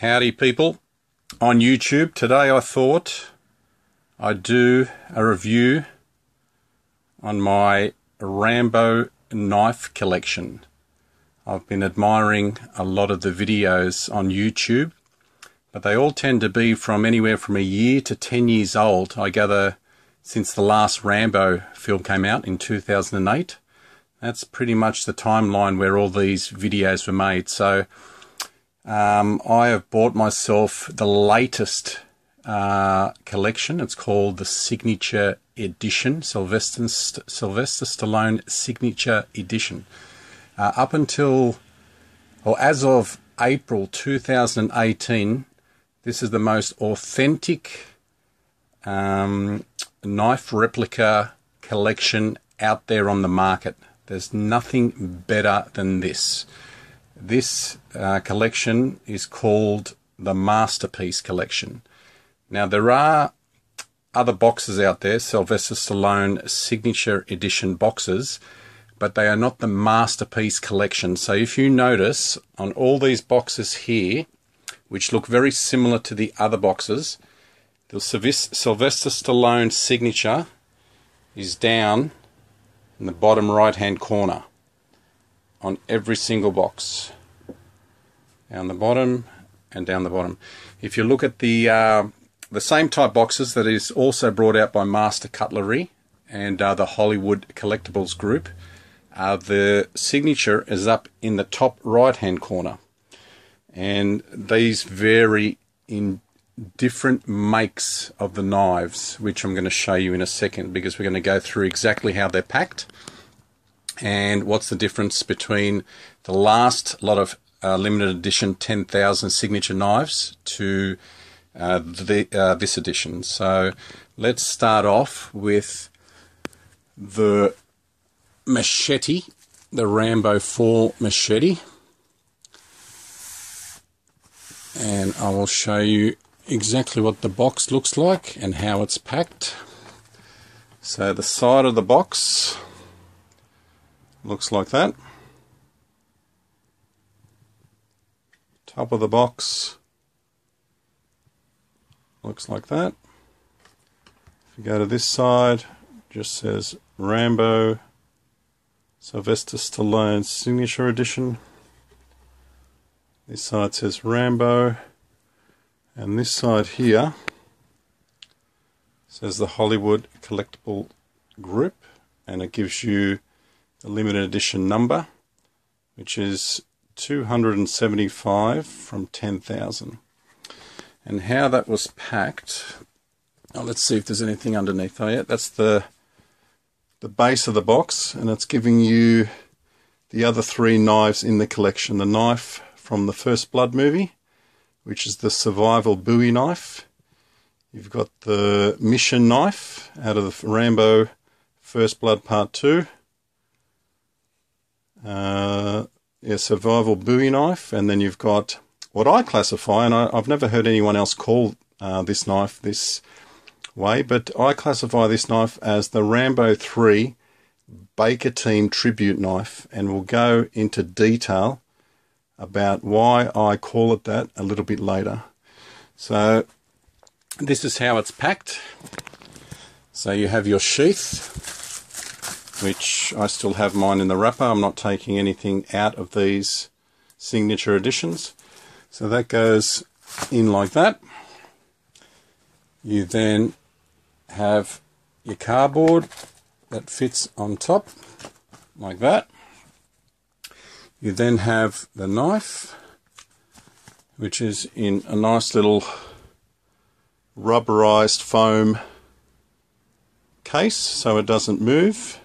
Howdy people on YouTube. Today I thought I'd do a review on my Rambo knife collection. I've been admiring a lot of the videos on YouTube, but they all tend to be from anywhere from a year to 10 years old, I gather, since the last Rambo film came out in 2008. That's pretty much the timeline where all these videos were made. So I have bought myself the latest collection. It's called the Signature Edition, Sylvester Stallone Signature Edition. Up until, or as of April 2018, this is the most authentic knife replica collection out there on the market. There's nothing better than this. This collection is called the Masterpiece Collection. Now, there are other boxes out there, Sylvester Stallone Signature Edition boxes, but they are not the Masterpiece Collection. So if you notice on all these boxes here, which look very similar to the other boxes, the Sylvester Stallone Signature is down in the bottom right-hand corner on every single box, down the bottom and down the bottom. If you look at the same type boxes that is also brought out by Master Cutlery and the Hollywood Collectibles Group, the signature is up in the top right-hand corner, and these vary in different makes of the knives, which I'm going to show you in a second, because we're going to go through exactly how they're packed and what's the difference between the last lot of limited edition 10,000 signature knives to this edition. So let's start off with the machete, the Rambo 4 machete, and I will show you exactly what the box looks like and how it's packed. So the side of the box looks like that. Top of the box looks like that. If you go to this side, it just says Rambo Sylvester Stallone Signature Edition. This side says Rambo, and this side here says the Hollywood Collectible Group, and it gives you the limited edition number, which is 275 from 10,000. And how that was packed, let's see if there's anything underneath. Oh yeah, that's the base of the box, and it's giving you the other three knives in the collection. The knife from the First Blood movie, which is the survival Bowie knife. You've got the mission knife out of the Rambo First Blood Part 2. Survival Bowie knife, and then you've got what I classify, and I've never heard anyone else call this knife this way, but I classify this knife as the Rambo 3 Baker Team Tribute Knife, and we'll go into detail about why I call it that a little bit later. So this is how it's packed. So you have your sheath, which I still have mine in the wrapper. I'm not taking anything out of these signature editions. So that goes in like that. You then have your cardboard that fits on top like that. You then have the knife, which is in a nice little rubberized foam case so it doesn't move.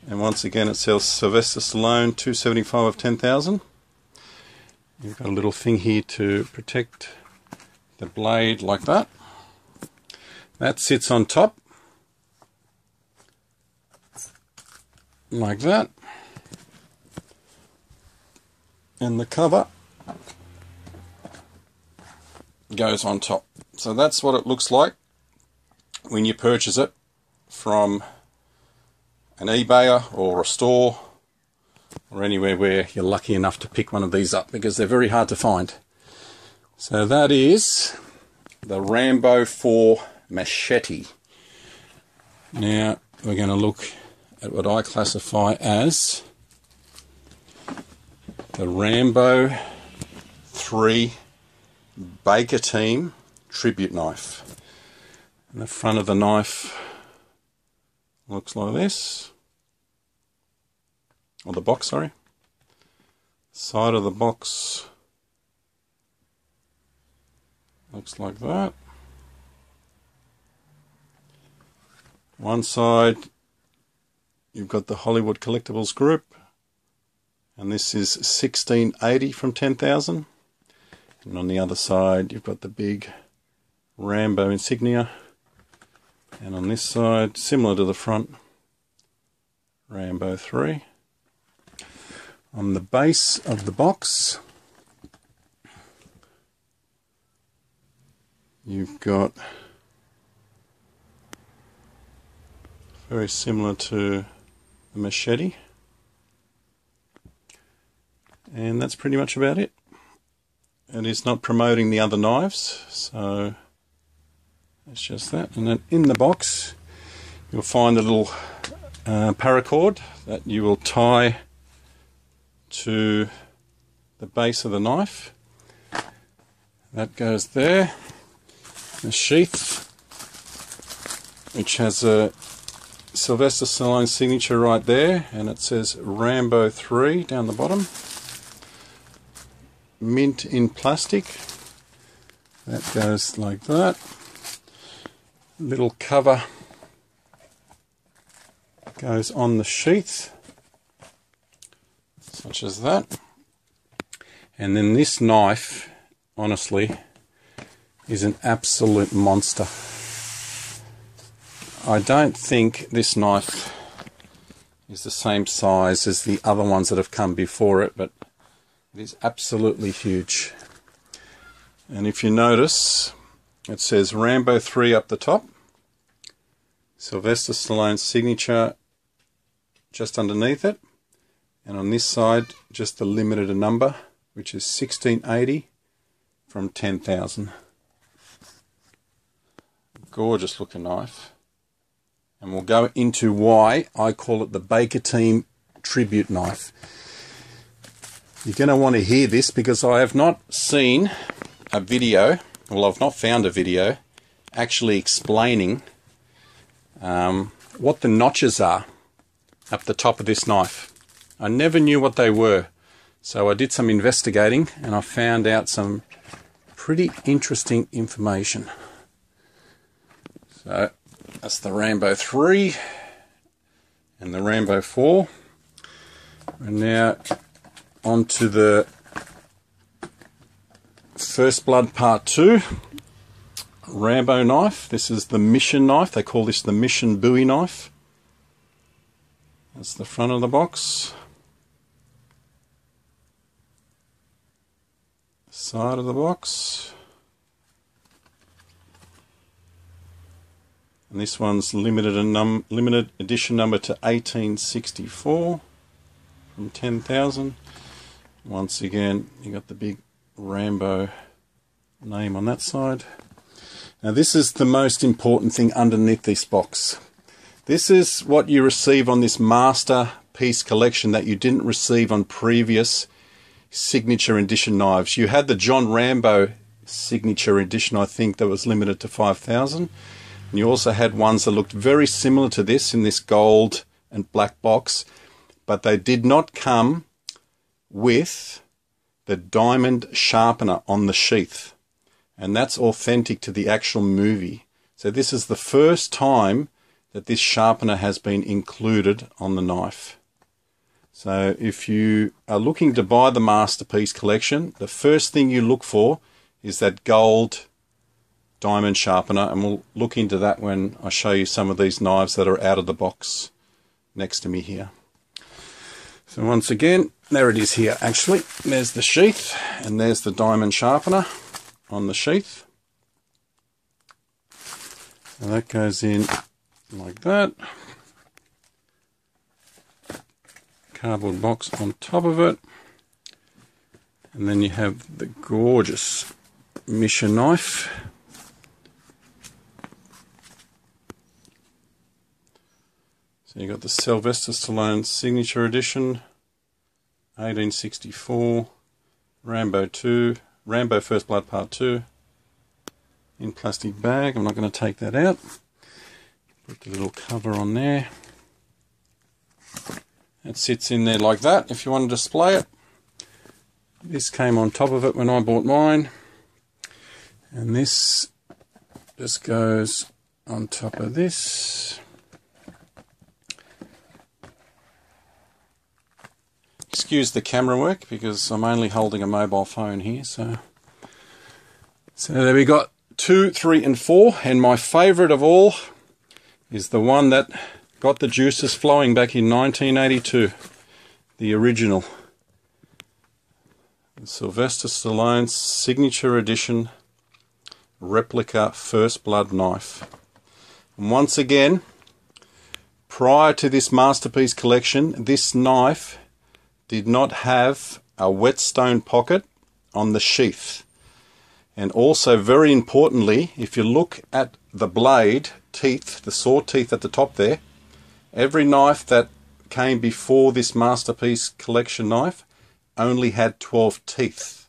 And once again, it says Sylvester Stallone 275 of 10,000. You've got a little thing here to protect the blade like that. That sits on top like that. And the cover goes on top. So that's what it looks like when you purchase it from an eBayer or a store or anywhere where you're lucky enough to pick one of these up, because they're very hard to find. So that is the Rambo 4 machete. Now we're going to look at what I classify as the Rambo 3 Baker Team tribute knife. And the front of the knife looks like this. Or the box, sorry. Side of the box looks like that. One side you've got the Hollywood Collectibles Group, and this is 1680 from 10,000. And on the other side you've got the big Rambo insignia, and on this side, similar to the front, Rambo 3. On the base of the box you've got very similar to the machete, and that's pretty much about it. It is not promoting the other knives, so it's just that. And then in the box you'll find a little paracord that you will tie to the base of the knife. That goes there. The sheath, which has a Sylvester Stallone signature right there, and it says Rambo 3 down the bottom. Mint in plastic. That goes like that. Little cover goes on the sheath, such as that. And then this knife, honestly, is an absolute monster. I don't think this knife is the same size as the other ones that have come before it, but it is absolutely huge. And if you notice, it says Rambo 3 up the top, Sylvester Stallone's signature just underneath it, and on this side just the limited number, which is 1680 from 10,000. Gorgeous looking knife. And we'll go into why I call it the Baker Team tribute knife. You're going to want to hear this because I have not seen a video, well, I've not found a video actually explaining what the notches are up the top of this knife. I never knew what they were, so I did some investigating and I found out some pretty interesting information. So that's the Rambo 3 and the Rambo 4. And now on to the First Blood Part 2 Rambo knife. This is the mission knife. They call this the mission Bowie knife. That's the front of the box. Side of the box. And this one's limited edition number to 1864 from 10,000. Once again, you got the big Rambo name on that side. Now this is the most important thing underneath this box. This is what you receive on this masterpiece collection that you didn't receive on previous signature edition knives. You had the John Rambo signature edition, I think, that was limited to 5,000. And you also had ones that looked very similar to this in this gold and black box, but they did not come with the diamond sharpener on the sheath. And that's authentic to the actual movie. So this is the first time that this sharpener has been included on the knife. So if you are looking to buy the Masterpiece collection, the first thing you look for is that gold diamond sharpener, and we'll look into that when I show you some of these knives that are out of the box next to me here. So once again, there it is here actually. There's the sheath and there's the diamond sharpener on the sheath. So that goes in like that. Cardboard box on top of it. And then you have the gorgeous mission knife. So you've got the Sylvester Stallone Signature Edition, 1864, Rambo 2, Rambo First Blood Part 2, in plastic bag. I'm not going to take that out. Put the little cover on there. It sits in there like that if you want to display it. This came on top of it when I bought mine. And this just goes on top of this. Excuse the camera work because I'm only holding a mobile phone here. So there we got 2, 3 and 4, and my favourite of all is the one that got the juices flowing back in 1982, the original. The Sylvester Stallone Signature Edition replica First Blood knife. And once again, prior to this masterpiece collection, this knife did not have a whetstone pocket on the sheath. And also, very importantly, if you look at the blade teeth, the saw teeth at the top there, every knife that came before this masterpiece collection knife only had 12 teeth.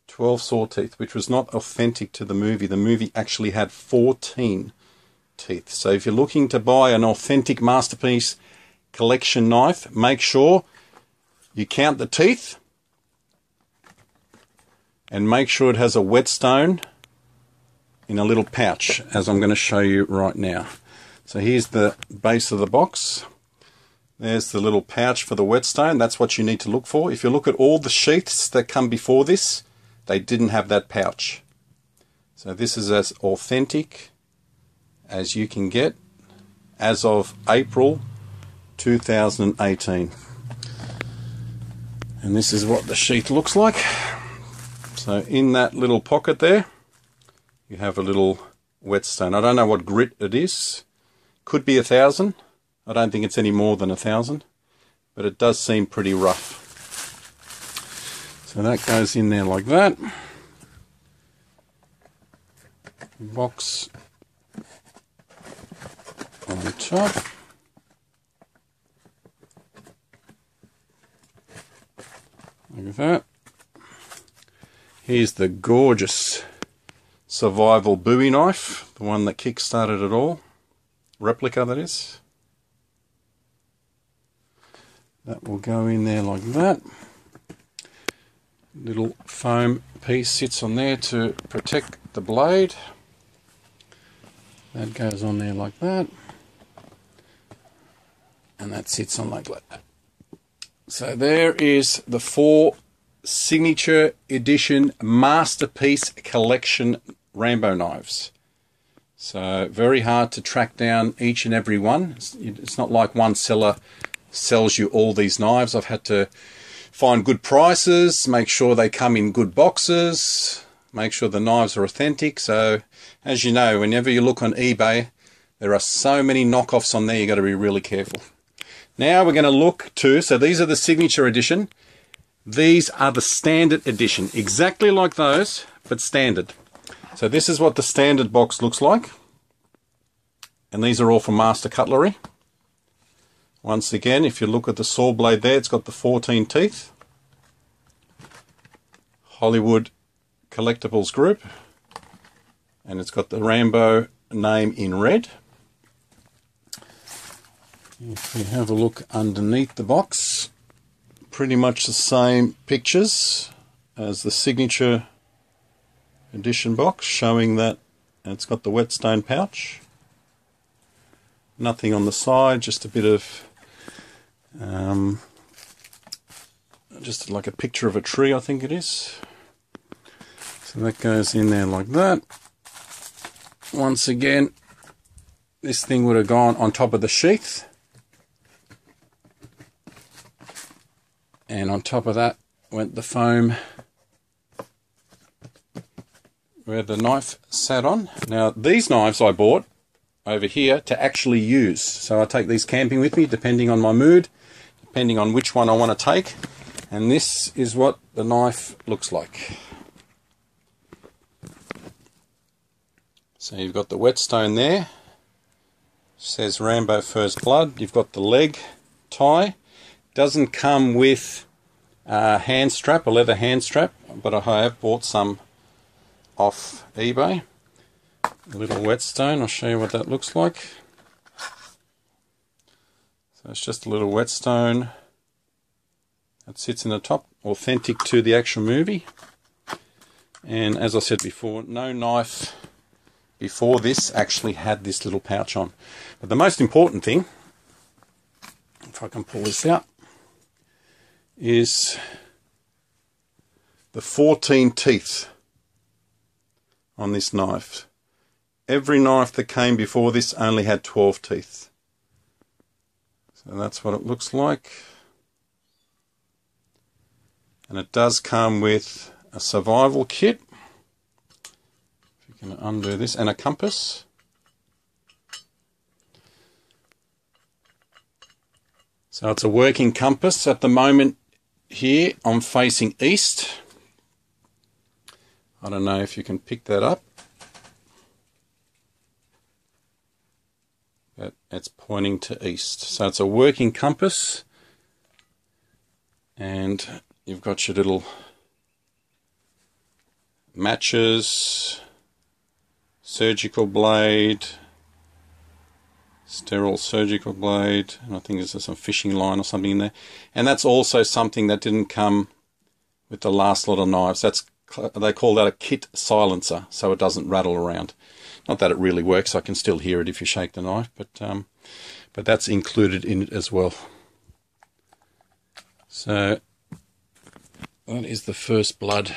12 saw teeth, which was not authentic to the movie. The movie actually had 14 teeth. So if you're looking to buy an authentic masterpiece collection knife, make sure you count the teeth and make sure it has a whetstone in a little pouch, as I'm going to show you right now. So here's the base of the box. There's the little pouch for the whetstone. That's what you need to look for. If you look at all the sheaths that come before this, they didn't have that pouch. So this is as authentic as you can get as of April 2018. And this is what the sheath looks like. So in that little pocket there, you have a little whetstone. I don't know what grit it is. Could be 1,000. I don't think it's any more than 1,000. But it does seem pretty rough. So that goes in there like that. Box on the top. Look at that. Here's the gorgeous survival Bowie knife, the one that kick-started it all. Replica, that is. That will go in there like that. Little foam piece sits on there to protect the blade. That goes on there like that. And that sits on like that. So there is the 4 Signature Edition Masterpiece Collection Rambo knives. So very hard to track down each and every one. It's not like one seller sells you all these knives. I've had to find good prices, make sure they come in good boxes, make sure the knives are authentic. So as you know, whenever you look on eBay, there are so many knockoffs on there, you've got to be really careful. Now we're going to look to, so these are the Signature Edition. These are the Standard Edition, exactly like those, but standard. So this is what the standard box looks like. And these are all from Master Cutlery. Once again, if you look at the saw blade there, it's got the 14 teeth. Hollywood Collectibles Group. And it's got the Rambo name in red. If we have a look underneath the box, pretty much the same pictures as the Signature Edition box, showing that it's got the whetstone pouch. Nothing on the side, just a bit of, just like a picture of a tree, I think it is. So that goes in there like that. Once again, this thing would have gone on top of the sheath. And on top of that went the foam where the knife sat on. Now these knives I bought over here to actually use. So I take these camping with me depending on my mood, depending on which one I want to take. And this is what the knife looks like. So you've got the whetstone there. Says Rambo First Blood. You've got the leg tie. Doesn't come with a hand strap, a leather hand strap, but I have bought some off eBay. A little whetstone. I'll show you what that looks like. So it's just a little whetstone that sits in the top, authentic to the actual movie. And as I said before, no knife before this actually had this little pouch on. But the most important thing, if I can pull this out, is the 14 teeth on this knife. Every knife that came before this only had 12 teeth. So that's what it looks like. And it does come with a survival kit. If you can undo this, and a compass. So it's a working compass. At the moment here I'm facing east. I don't know if you can pick that up. But it's pointing to east. So it's a working compass. And you've got your little matches, surgical blade, sterile surgical blade, and I think there's some fishing line or something in there. And that's also something that didn't come with the last lot of knives. They call that a kit silencer, so it doesn't rattle around. Not that it really works, I can still hear it if you shake the knife, but that's included in it as well. So that is the First Blood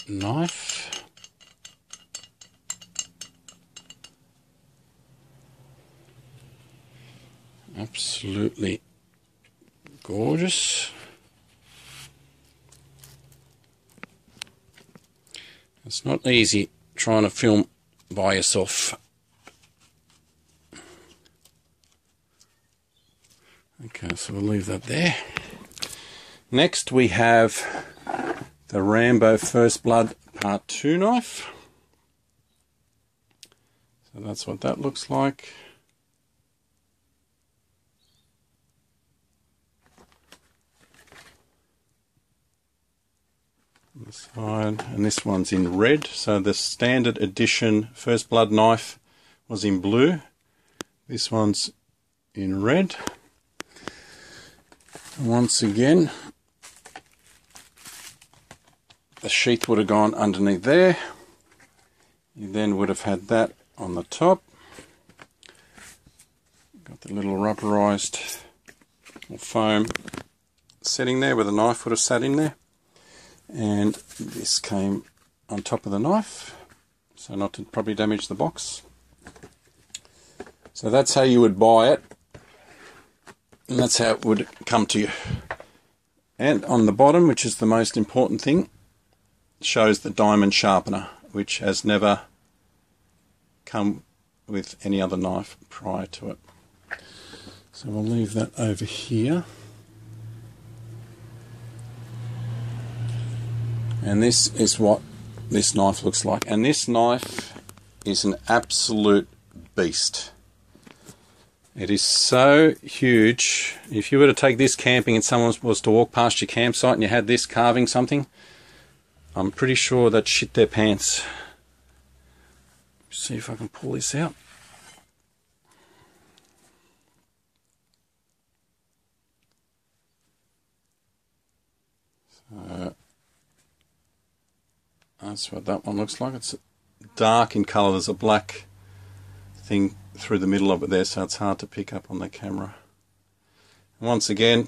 knife. Absolutely gorgeous. It's not easy trying to film by yourself. Okay, so we'll leave that there. Next we have the Rambo First Blood Part 2 knife. So that's what that looks like. On the side, and this one's in red. So the standard edition First Blood knife was in blue. This one's in red. And once again, the sheath would have gone underneath there. You then would have had that on the top. Got the little rubberized or foam setting there where the knife would have sat in there. And this came on top of the knife, so not to probably damage the box. So that's how you would buy it, and that's how it would come to you. And on the bottom, which is the most important thing, shows the diamond sharpener, which has never come with any other knife prior to it. So we'll leave that over here. And this is what this knife looks like. And this knife is an absolute beast. It is so huge. If you were to take this camping and someone was to walk past your campsite and you had this carving something, I'm pretty sure they'd shit their pants. See if I can pull this out. So that's what that one looks like. It's dark in colour. There's a black thing through the middle of it there, so it's hard to pick up on the camera. And once again,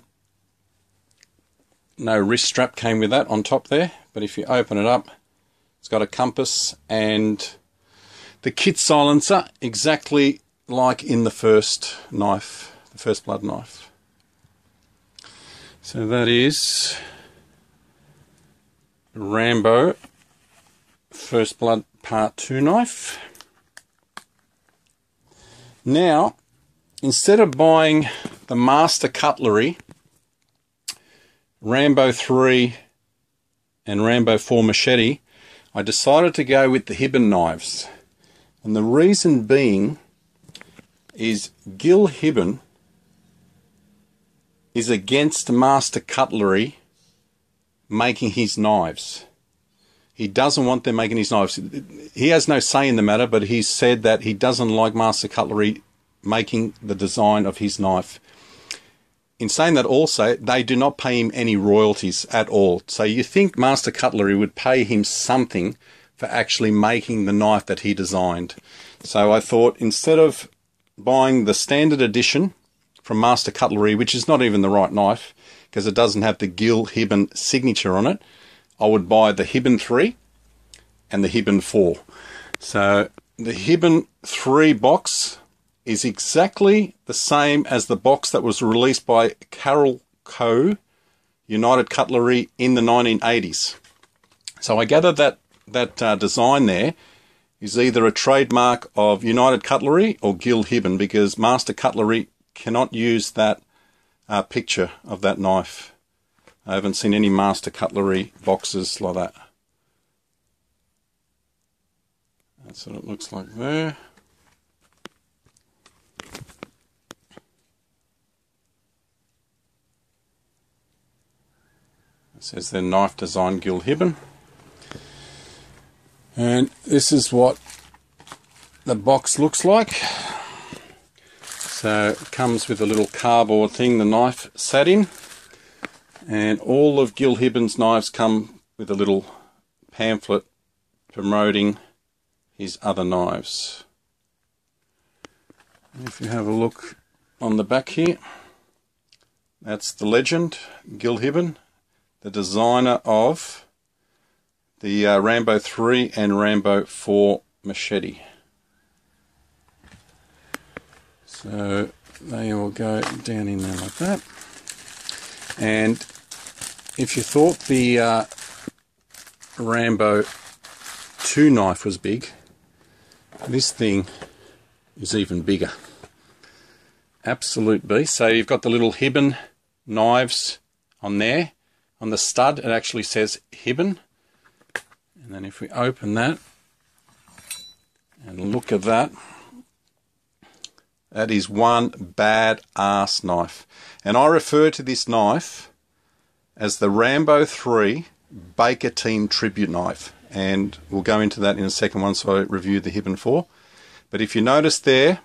no wrist strap came with that on top there, but if you open it up, it's got a compass and the kit silencer, exactly like in the first knife, the First Blood knife. So that is Rambo First Blood Part 2 knife. Now, instead of buying the Master Cutlery, Rambo 3 and Rambo 4 machete, I decided to go with the Hibben knives. And the reason being is Gil Hibben is against Master Cutlery making his knives. He doesn't want them making his knives. He has no say in the matter, but he's said that he doesn't like Master Cutlery making the design of his knife. In saying that also, they do not pay him any royalties at all. So you think Master Cutlery would pay him something for actually making the knife that he designed. So I thought, instead of buying the standard edition from Master Cutlery, which is not even the right knife because it doesn't have the Gil Hibben signature on it, I would buy the Hibben 3 and the Hibben 4. So the Hibben 3 box is exactly the same as the box that was released by Carol Co. United Cutlery in the 1980s. So I gather that design there is either a trademark of United Cutlery or Gil Hibben, because Master Cutlery cannot use that picture of that knife. I haven't seen any Master Cutlery boxes like that. That's what it looks like there. It says their knife design Gil Hibben. And this is what the box looks like. So it comes with a little cardboard thing the knife sat in. And all of Gil Hibben's knives come with a little pamphlet promoting his other knives. And if you have a look on the back here, that's the legend, Gil Hibben, the designer of the Rambo 3 and Rambo 4 machete. So they all go down in there like that. And if you thought the Rambo 2 knife was big, this thing is even bigger. Absolute beast. So you've got the little Hibben knives on there. On the stud it actually says Hibben. And then if we open that and look at that, that is one bad-ass knife. And I refer to this knife as the Rambo 3 Baker Team Tribute Knife. And we'll go into that in a second once I review the Hibben 4. But if you notice there,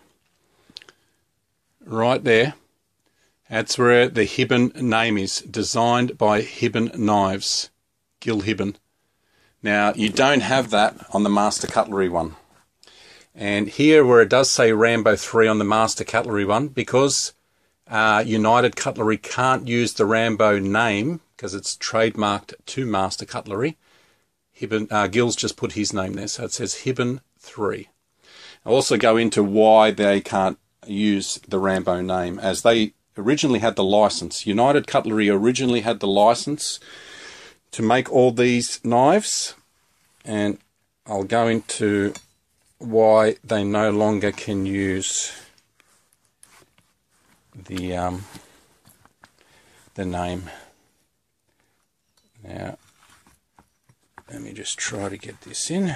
right there, that's where the Hibben name is, designed by Hibben Knives, Gil Hibben. Now, you don't have that on the Master Cutlery one. And here where it does say Rambo 3 on the Master Cutlery one, because United Cutlery can't use the Rambo name because it's trademarked to Master Cutlery, Gil's just put his name there, so it says Hibben 3. I'll also go into why they can't use the Rambo name, as they originally had the license. United Cutlery originally had the license to make all these knives, and I'll go into why they no longer can use the name. Now, let me just try to get this in.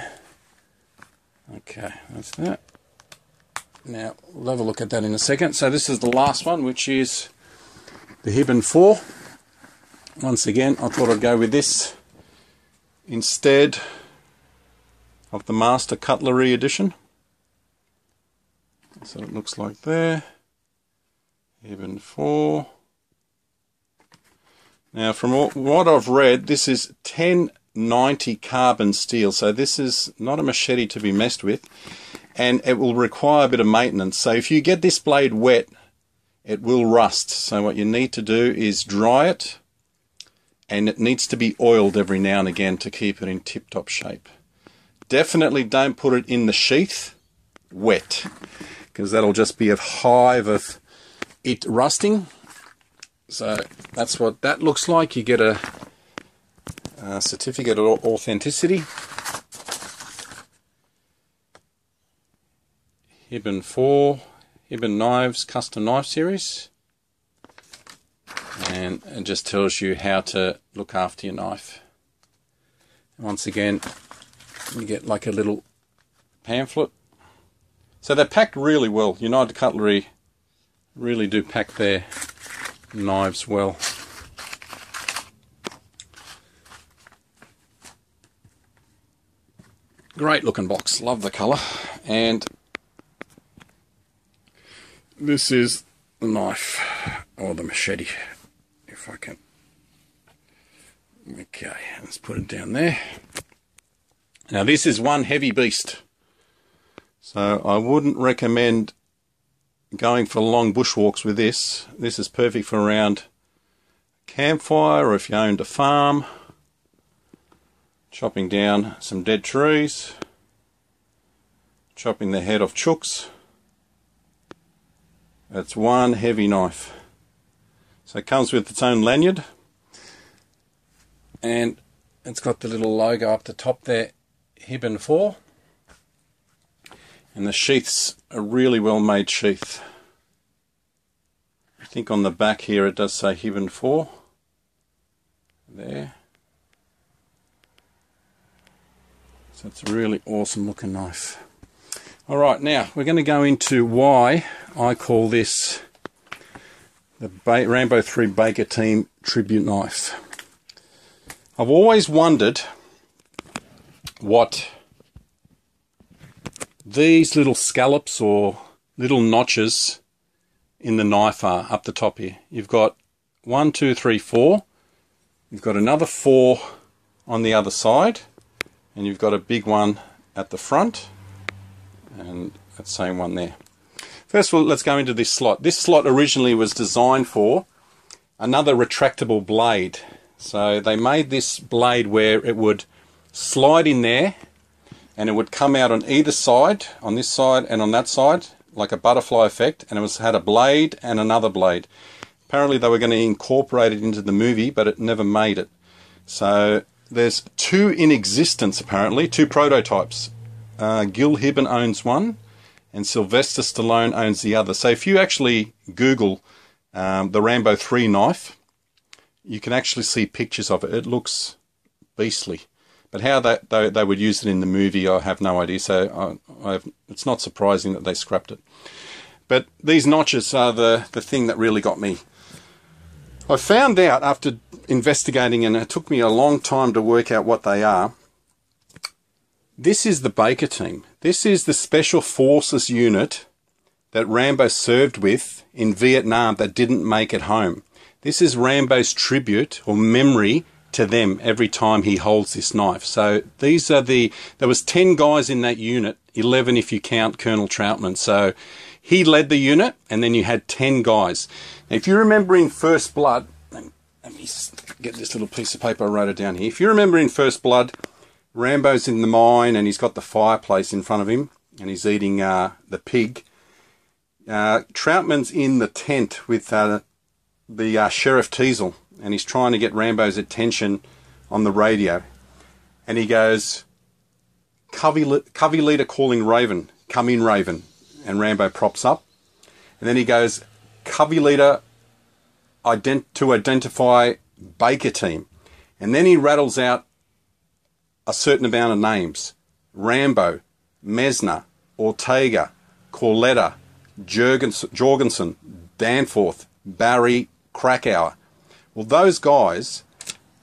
Okay, that's that. Now, we'll have a look at that in a second. So this is the last one, which is the Hibben 4. Once again, I thought I'd go with this instead of the Master Cutlery edition. So it looks like there. Hibben 4. Now, from what I've read, this is 1090 carbon steel, so this is not a machete to be messed with, and it will require a bit of maintenance. So if you get this blade wet, it will rust. So what you need to do is dry it, and it needs to be oiled every now and again to keep it in tip-top shape. Definitely don't put it in the sheath wet, because that'll just be a hive of it rusting. So that's what that looks like. You get a certificate of authenticity. Hibben 4, Hibben Knives Custom Knife Series. And it just tells you how to look after your knife. Once again, You get like a little pamphlet. So they're packed really well. United Cutlery really do pack their knives well. Great looking box, love the colour. And this is the knife, or the machete, if I can. Okay, let's put it down there. Now this is one heavy beast, so I wouldn't recommend going for long bushwalks with this. This is perfect for around campfire, or if you owned a farm, chopping down some dead trees, chopping the head off chooks. That's one heavy knife. So it comes with its own lanyard, and it's got the little logo up the top there, Hibben 4, and the sheath's a really well made sheath. I think on the back here it does say Hibben 4 there. So it's a really awesome looking knife. Alright, now we're going to go into why I call this the Rambo 3 Baker Team Tribute Knife. I've always wondered what these little scallops or little notches in the knife are up the top here. You've got 1, 2, 3, 4. You've got another 4 on the other side, and you've got a big one at the front, and that same one there. First of all, let's go into this slot. This slot originally was designed for another retractable blade. So they made this blade where it would slide in there and it would come out on either side, on this side and on that side, like a butterfly effect, and it had a blade and another blade. Apparently they were going to incorporate it into the movie, but it never made it. So there's 2 in existence apparently, 2 prototypes. Gil Hibben owns one and Sylvester Stallone owns the other. So if you actually Google the Rambo 3 knife, you can actually see pictures of it. It looks beastly. But how they would use it in the movie, I have no idea. So it's not surprising that they scrapped it. But these notches are the thing that really got me. I found out after investigating, and it took me a long time to work out what they are. This is the Baker team. This is the Special Forces unit that Rambo served with in Vietnam that didn't make it home. This is Rambo's tribute or memory to them every time he holds this knife. So these are there was 10 guys in that unit, 11 if you count Colonel Troutman. So he led the unit, and then you had 10 guys. Now, if you remember in First Blood, let me get this little piece of paper, I wrote it down here. If you remember in First Blood, Rambo's in the mine and he's got the fireplace in front of him and he's eating the pig. Troutman's in the tent with the Sheriff Teasel, and he's trying to get Rambo's attention on the radio. And he goes, Covey leader calling Raven, come in Raven. And Rambo props up. And then he goes, Covey leader to identify Baker team. And then he rattles out a certain amount of names. Rambo, Mesner, Ortega, Corletta, Jorgensen, Danforth, Barry, Krakauer. Well, those guys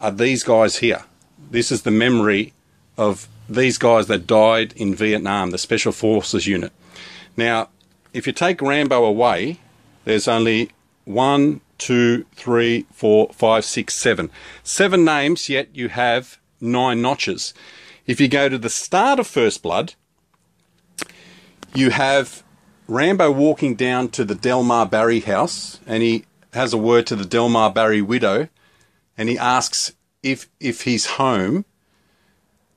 are these guys here. This is the memory of these guys that died in Vietnam, the Special Forces unit. Now, if you take Rambo away, there's only 1, 2, 3, 4, 5, 6, 7. 7 names, yet you have 9 notches. If you go to the start of First Blood, you have Rambo walking down to the Delmar Barry house, and he has a word to the Delmar Barry widow, and he asks if he's home,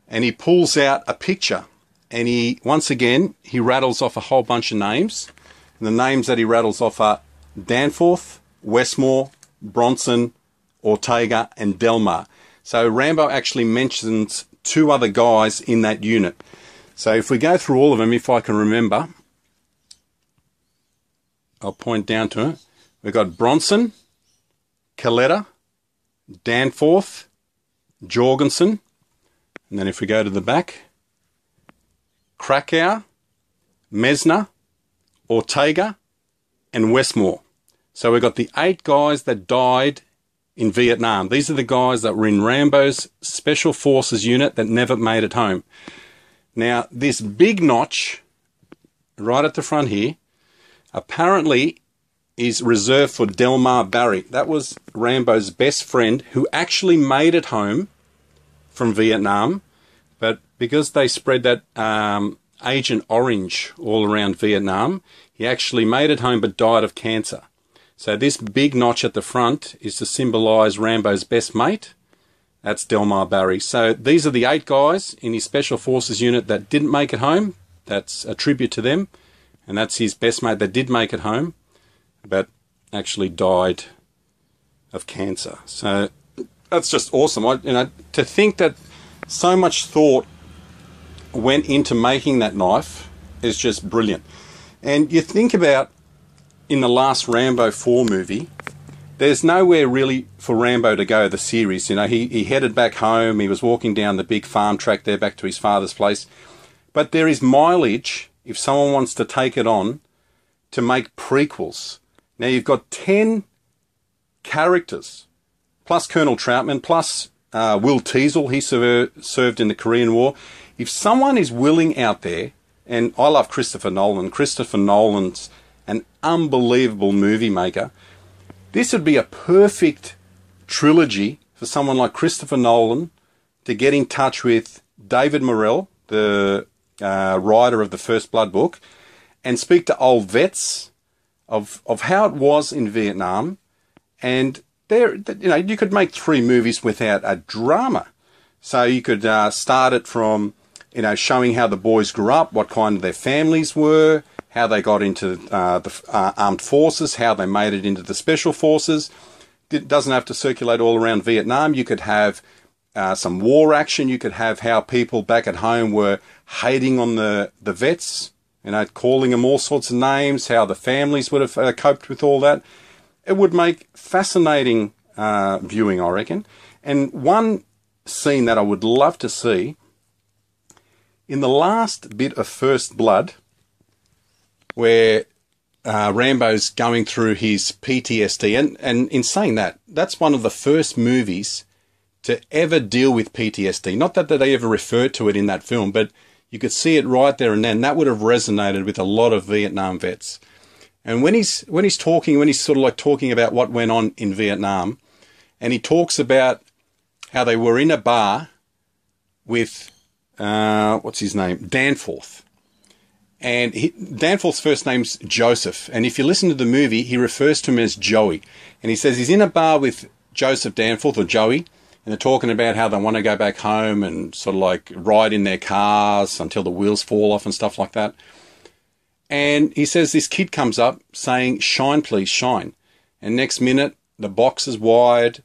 and he pulls out a picture, and once again he rattles off a whole bunch of names, and the names that he rattles off are Danforth, Westmore, Bronson, Ortega, and Delmar. So Rambo actually mentions 2 other guys in that unit. So if we go through all of them, if I can remember, I'll point down to it. We've got Bronson, Coletta, Danforth, Jorgensen, and then if we go to the back, Krakow, Mesner, Ortega, and Westmore. So we've got the 8 guys that died in Vietnam. These are the guys that were in Rambo's Special Forces unit that never made it home. Now, this big notch right at the front here apparently is reserved for Delmar Barry. That was Rambo's best friend who actually made it home from Vietnam, but because they spread that Agent Orange all around Vietnam, he actually made it home but died of cancer. So this big notch at the front is to symbolise Rambo's best mate. That's Delmar Barry. So these are the 8 guys in his Special Forces unit that didn't make it home. That's a tribute to them. And that's his best mate that did make it home, but actually died of cancer. So that's just awesome. To think that so much thought went into making that knife is just brilliant. And you think about in the last Rambo 4 movie, there's nowhere really for Rambo to go, the series. You know, he headed back home, he was walking down the big farm track there back to his father's place. But there is mileage, if someone wants to take it on, to make prequels. Now you've got 10 characters, plus Colonel Troutman, plus Will Teasel, he served in the Korean War. If someone is willing out there, and I love Christopher Nolan's an unbelievable movie maker, this would be a perfect trilogy for someone like Christopher Nolan to get in touch with David Morrell, the writer of the First Blood book, and speak to old vets of how it was in Vietnam. And there, you know, you could make 3 movies without a drama. So you could start it from, you know, showing how the boys grew up, what kind of their families were, how they got into the armed forces, how they made it into the special forces. It doesn't have to circulate all around Vietnam. You could have some war action. You could have how people back at home were hating on the vets, you know, calling them all sorts of names, how the families would have coped with all that. It would make fascinating viewing, I reckon. And one scene that I would love to see, in the last bit of First Blood, where Rambo's going through his PTSD. And in saying that, that's one of the first movies to ever deal with PTSD. Not that they ever referred to it in that film, but you could see it right there and then. That would have resonated with a lot of Vietnam vets. And when he's sort of like talking about what went on in Vietnam, and he talks about how they were in a bar with, what's his name? Danforth. And Danforth's first name's Joseph. And if you listen to the movie, he refers to him as Joey. And he says he's in a bar with Joseph Danforth, or Joey, and they're talking about how they want to go back home and sort of like ride in their cars until the wheels fall off and stuff like that. And he says this kid comes up saying, "Shine, please, shine." And next minute, the box is wired.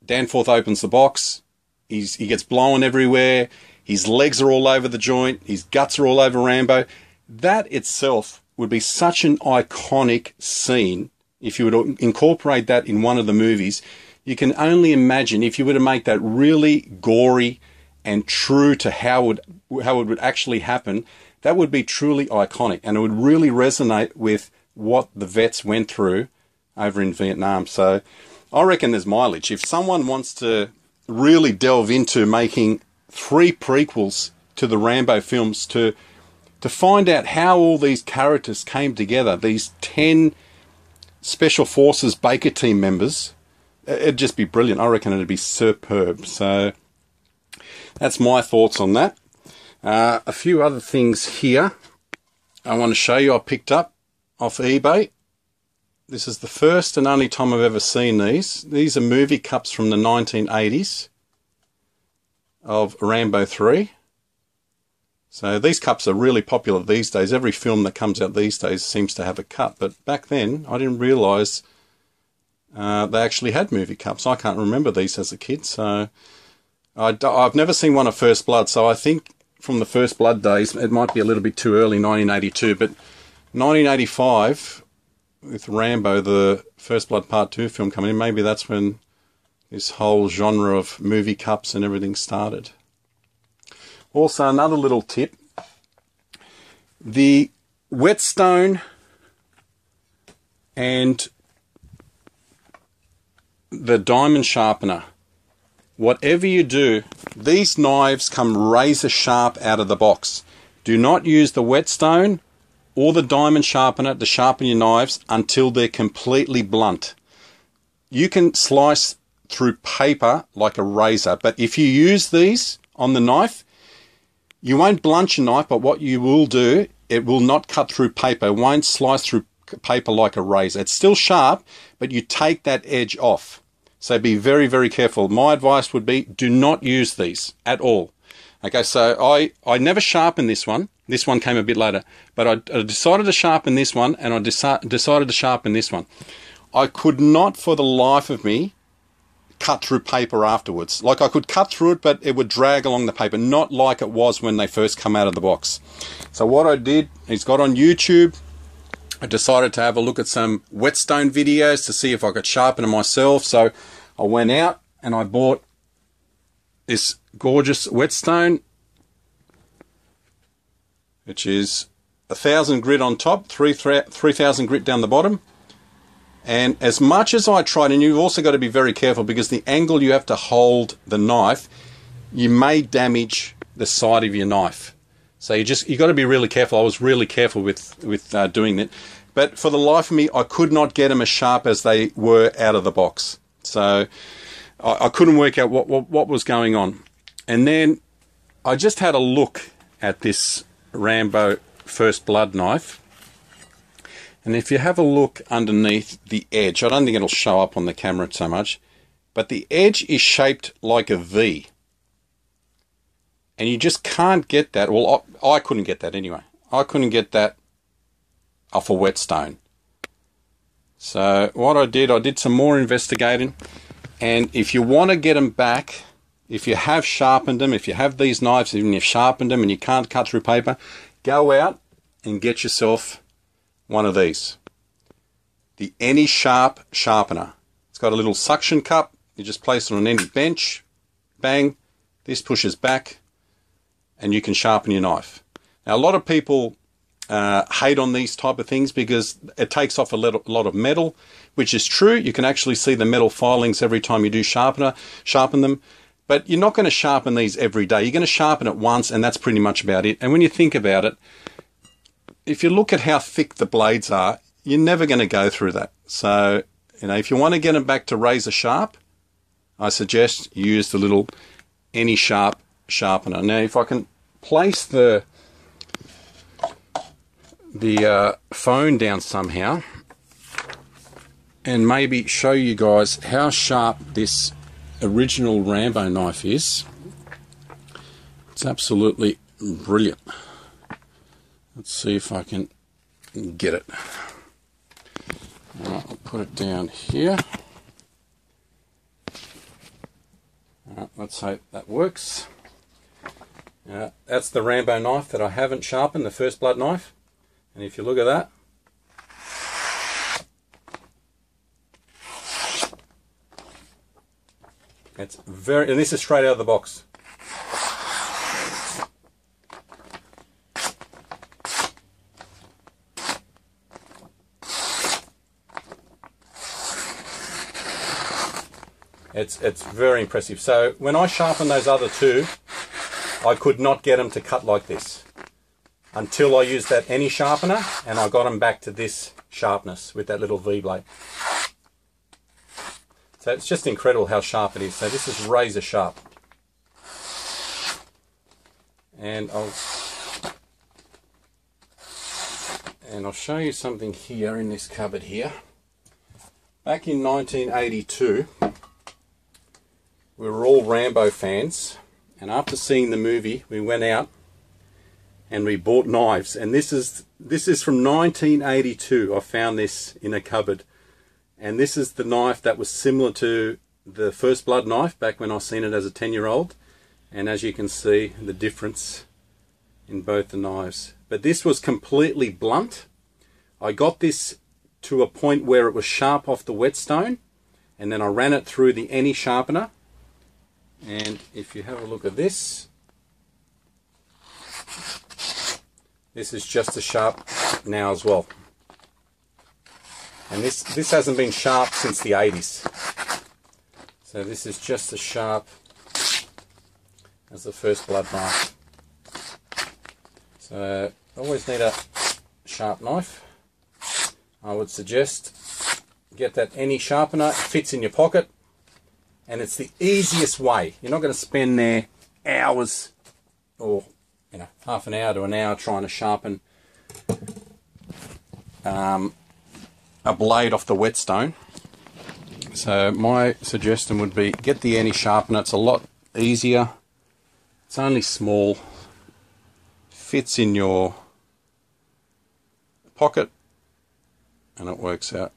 Danforth opens the box. He gets blown everywhere. His legs are all over the joint. His guts are all over Rambo. That itself would be such an iconic scene. If you were to incorporate that in one of the movies, you can only imagine if you were to make that really gory and true to how it would actually happen, that would be truly iconic, and it would really resonate with what the vets went through over in Vietnam. So I reckon there's mileage. If someone wants to really delve into making 3 prequels to the Rambo films to find out how all these characters came together, these 10 Special Forces Baker team members, it'd just be brilliant. I reckon it'd be superb. So that's my thoughts on that. A few other things here I want to show you I picked up off eBay. This is the first and only time I've ever seen these. These are movie cups from the 1980s of Rambo 3. So these cups are really popular these days. Every film that comes out these days seems to have a cup. But back then, I didn't realise they actually had movie cups. I can't remember these as a kid. So I've never seen one of First Blood. So I think from the First Blood days, it might be a little bit too early, 1982. But 1985, with Rambo, the First Blood Part 2 film coming in, maybe that's when this whole genre of movie cups and everything started. Also, another little tip, The whetstone and the diamond sharpener, whatever you do, these knives come razor sharp out of the box. Do not use the whetstone or the diamond sharpener to sharpen your knives until they're completely blunt. You can slice through paper like a razor, but if you use these on the knife, you won't blunt your knife, but what you will do, it will not cut through paper. It won't slice through paper like a razor. It's still sharp, but you take that edge off. So be very, very careful. My advice would be, do not use these at all. Okay, so I never sharpened this one. This one came a bit later, but I decided to sharpen this one, and I decided to sharpen this one. I could not for the life of me cut through paper afterwards. Like, I could cut through it, but it would drag along the paper, not like it was when they first come out of the box. So what I did is got on YouTube. I decided to have a look at some whetstone videos to see if I could sharpen it myself. So I went out and I bought this gorgeous whetstone, which is 1,000 grit on top, 3,000 grit down the bottom. And as much as I tried, and you've also got to be very careful because the angle you have to hold the knife, you may damage the side of your knife. So you got to be really careful. I was really careful with doing that. But for the life of me, I could not get them as sharp as they were out of the box. So I couldn't work out what was going on. And then I just had a look at this Rambo First Blood knife. And if you have a look underneath the edge, I don't think it'll show up on the camera so much, but the edge is shaped like a V. And you just can't get that. Well, I couldn't get that anyway. I couldn't get that off a whetstone. So what I did some more investigating. And if you want to get them back, if you have sharpened them, if you have these knives and you've sharpened them and you can't cut through paper, go out and get yourself one of these. The Any Sharp Sharpener. It's got a little suction cup. You just place it on any bench. Bang. This pushes back and you can sharpen your knife. Now, a lot of people hate on these type of things because it takes off a lot of metal, which is true. You can actually see the metal filings every time you do sharpen them. But you're not going to sharpen these every day. You're going to sharpen it once, and that's pretty much about it. And when you think about it, if you look at how thick the blades are, you're never going to go through that. So, if you want to get them back to razor sharp, I suggest you use the little Any Sharp Sharpener. Now, if I can place the phone down somehow and maybe show you guys how sharp this original Rambo knife is. It's absolutely brilliant. Let's see if I can get it. All right, I'll put it down here. All right, let's hope that works. That's the Rambo knife that I haven't sharpened, the First Blood knife. And if you look at that, and this is straight out of the box. It's very impressive. So when I sharpened those other two, I could not get them to cut like this until I used that Any sharpener, and I got them back to this sharpness with that little V blade. So it's just incredible how sharp it is. So this is razor sharp. And I'll show you something here in this cupboard here. Back in 1982, we were all Rambo fans, and after seeing the movie, we went out and we bought knives. And this is from 1982. I found this in a cupboard, and this is the knife that was similar to the First Blood knife back when I seen it as a 10-year-old. And as you can see, the difference in both the knives. But this was completely blunt. I got this to a point where it was sharp off the whetstone, and then I ran it through the Any sharpener. And if you have a look at this, this is just as sharp now as well. And this hasn't been sharp since the 80s. So this is just as sharp as the First Blood knife. So always need a sharp knife. I would suggest get that any sharpener. It fits in your pocket, and it's the easiest way. You're not going to spend there hours or half an hour to an hour trying to sharpen a blade off the whetstone. So my suggestion would be get the any sharpener. It's a lot easier. It's only small, fits in your pocket, and it works out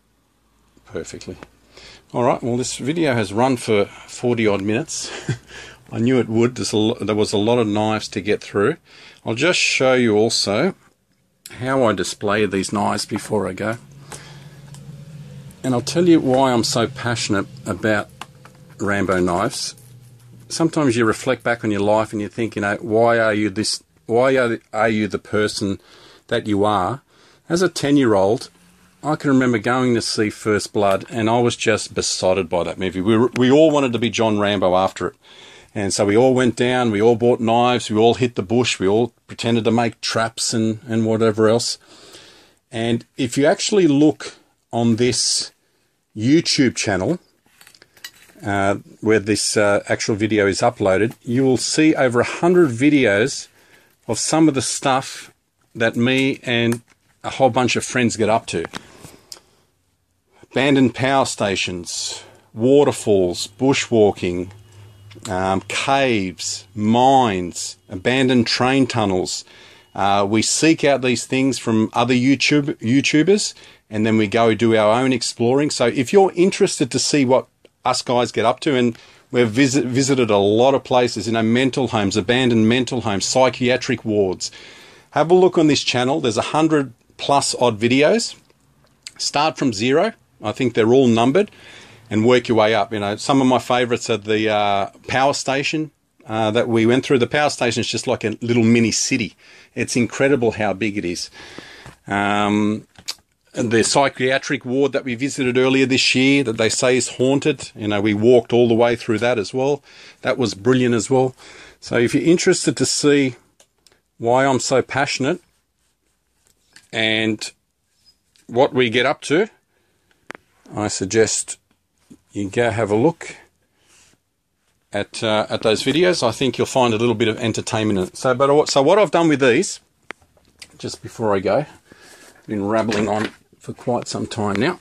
perfectly. Alright, well this video has run for 40 odd minutes. I knew it would. There was a lot of knives to get through. I'll just show you also how I display these knives before I go. And I'll tell you why I'm so passionate about Rambo knives. Sometimes you reflect back on your life and you think, why are you this? Why are you the person that you are? As a 10-year-old, I can remember going to see First Blood, and I was just besotted by that movie. We all wanted to be John Rambo after it. And so we all went down, we all bought knives, we all hit the bush, we all pretended to make traps and whatever else. And if you actually look on this YouTube channel, where this actual video is uploaded, you will see over 100 videos of some of the stuff that me and a whole bunch of friends get up to. Abandoned power stations, waterfalls, bushwalking, caves, mines, abandoned train tunnels. We seek out these things from other YouTubers, and then we go do our own exploring. So if you're interested to see what us guys get up to, and we've visited a lot of places, mental homes, abandoned mental homes, psychiatric wards. Have a look on this channel. There's 100 plus odd videos. Start from 0. I think they're all numbered, and work your way up. Some of my favourites are the power station that we went through. The power station is just like a little mini city. It's incredible how big it is. The psychiatric ward that we visited earlier this year that they say is haunted, we walked all the way through that as well. That was brilliant as well. So if you're interested to see why I'm so passionate and what we get up to, I suggest you go have a look at those videos. I think you'll find a little bit of entertainment in it. So what I've done with these, just before I go, been rambling on for quite some time now.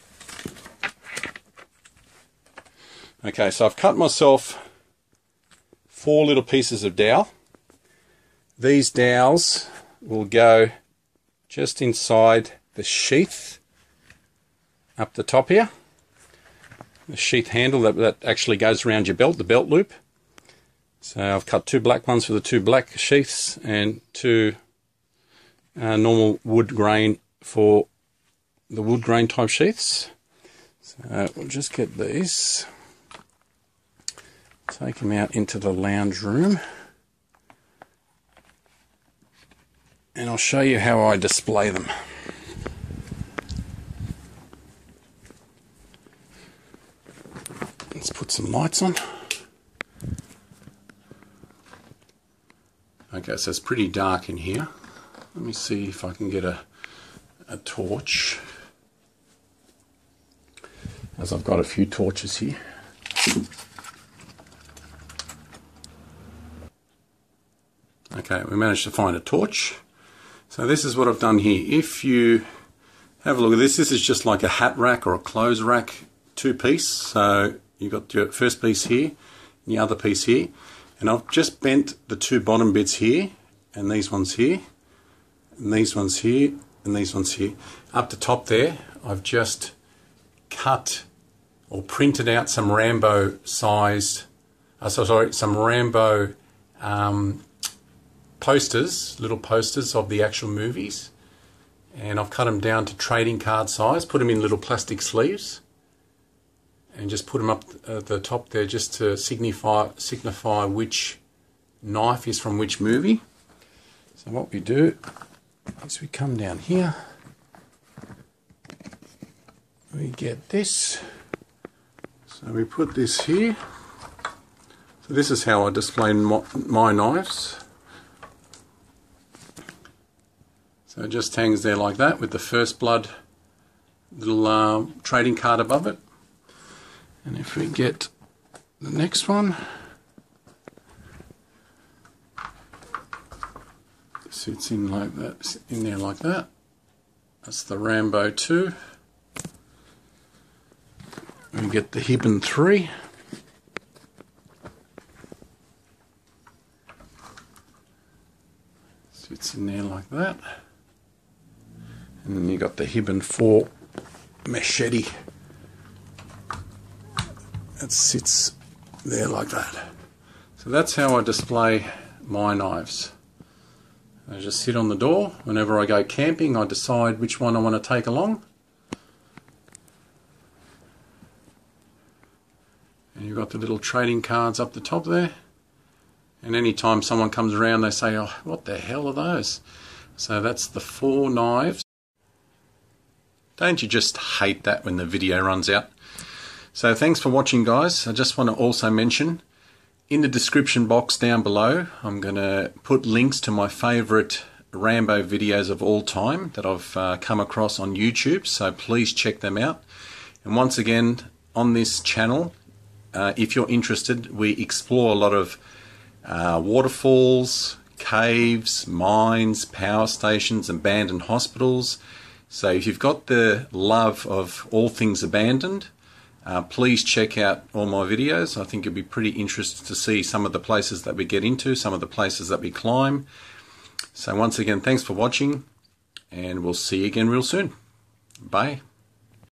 Okay, so I've cut myself 4 little pieces of dowel. These dowels will go just inside the sheath up the top here. The sheath handle that actually goes around your belt, the belt loop. So I've cut 2 black ones for the 2 black sheaths, and 2 normal wood grain for the wood grain type sheaths. So we'll just get these, take them out into the lounge room, and I'll show you how I display them. Let's put some lights on. Okay, so it's pretty dark in here. Let me see if I can get a torch, as I've got a few torches here. Okay, we managed to find a torch. So this is what I've done here. If you have a look at this, this is just like a hat rack or a clothes rack 2-piece. So you've got your first piece here and the other piece here. And I've just bent the 2 bottom bits here, and these ones here, and these ones here, and these ones here. Up the top there, I've just cut or printed out some Rambo sized, some Rambo posters, little posters of the actual movies. And I've cut them down to trading card size, put them in little plastic sleeves, and just put them up at the top there just to signify which knife is from which movie. So what we do as we come down here, we get this. So we put this here. So this is how I display my knives. So it just hangs there like that with the First Blood little trading card above it. And if we get the next one, it sits in like that, in there like that. That's the Rambo 2. We get the Hibbon 3. Sits in there like that. And then you got the Hibbon 4 machete. It sits there like that. So that's how I display my knives. I just sit on the door. Whenever I go camping, I decide which one I want to take along. And you've got the little trading cards up the top there. And anytime someone comes around, they say, "Oh, what the hell are those?" So that's the 4 knives. Don't you just hate that when the video runs out? So thanks for watching, guys. I just want to also mention, in the description box down below, I'm going to put links to my favourite Rambo videos of all time that I've come across on YouTube, so please check them out. And once again, on this channel, if you're interested, we explore a lot of waterfalls, caves, mines, power stations, abandoned hospitals. So if you've got the love of all things abandoned, please check out all my videos. I think you'll be pretty interested to see some of the places that we get into, some of the places that we climb. So once again, thanks for watching, and we'll see you again real soon. Bye.